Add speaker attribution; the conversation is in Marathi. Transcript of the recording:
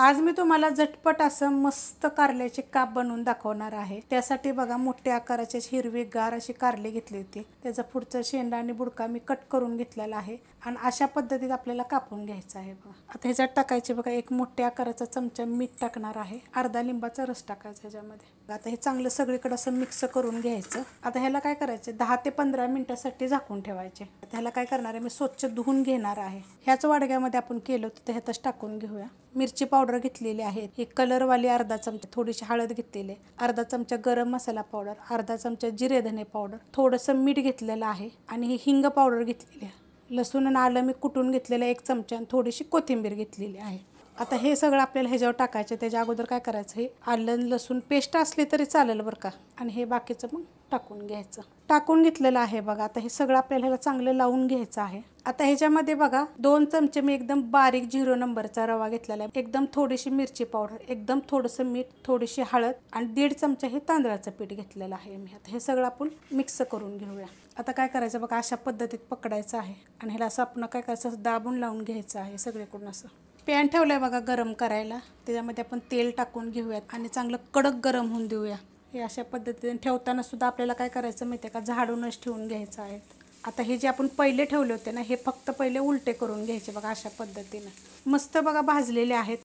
Speaker 1: आज मी तुम्हाला झटपट असं मस्त कारल्याचे काप बनवून दाखवणार आहे। त्यासाठी बघा मोठ्या आकाराची हिरवीगार अशी कारली घेतली होती। त्याचा पुढचा शेंडा आणि बुडका मी कट करून घेतलेला आहे आणि अशा पद्धतीत आपल्याला कापून घ्यायचं आहे बघा। आता ह्याच्यात टाकायचे बघा एक मोठ्या आकाराचा चमचा मीठ टाकणार आहे, अर्धा लिंबाचा रस टाकायचा ह्याच्यामध्ये। आता हे चांगलं सगळीकडे असं मिक्स करून घ्यायचं। आता ह्याला काय करायचं 10 ते 15 मिनिटांसाठी झाकून ठेवायचे। आता ह्याला काय करणार आहे मी स्वच्छ धुवून घेणार आहे। ह्याच वाडग्यामध्ये आपण केलं होतं ह्यातच टाकून घेऊया। मिरची पावडर घेतलेली आहे, एक कलरवाली अर्धा चमचा, थोडीशी हळद घेतलेली आहे, अर्धा चमचा गरम मसाला पावडर, अर्धा चमचा जिरे धने पावडर, थोडंसं मीठ घेतलेलं आहे आणि ही हिंग पावडर घेतलेली आहे। लसूण आणि आलं मी कुटून घेतलेलं एक चमचा आणि थोडीशी कोथिंबीर घेतलेली आहे। आता हे सगळं आपल्याला ह्याच्यावर टाकायचं। त्याच्या अगोदर काय करायचं, हे आलं लसूण पेस्ट असली तरी चालेल बरं का, आणि हे बाकीचं मग टाकून घ्यायचं। टाकून घेतलेलं आहे बघा। आता हे सगळं आपल्याला ह्याला चांगलं लावून घ्यायचं आहे। आता ह्याच्यामध्ये बघा 2 चमचे मी एकदम बारीक 0 नंबरचा रवा घेतलेला आहे, एकदम थोडीशी मिरची पावडर, एकदम थोडंसं मीठ, थोडीशी हळद आणि 1.5 चमचा हे तांदळाचं पीठ घेतलेलं आहे मी। आता हे सगळं आपण मिक्स करून घेऊया। आता काय करायचं बघा, अशा पद्धतीत पकडायचं आहे आणि ह्याला असं आपण काय करायचं दाबून लावून घ्यायचं आहे सगळीकडून। असं पॅन ठेवलं आहे बघा गरम करायला, त्याच्यामध्ये आपण तेल टाकून घेऊयात आणि चांगलं कडक गरम होऊन देऊया। हे अशा पद्धतीने ठेवताना सुद्धा आपल्याला काय करायचं माहिती आहे का, झाडूनच ठेवून घ्यायचं आहे। आता हे जे आपण पहिले ठेवले होते ना, हे फक्त पहिले उलटे करून घ्यायचे बघा अशा पद्धतीने। मस्त बघा भाजलेले आहेत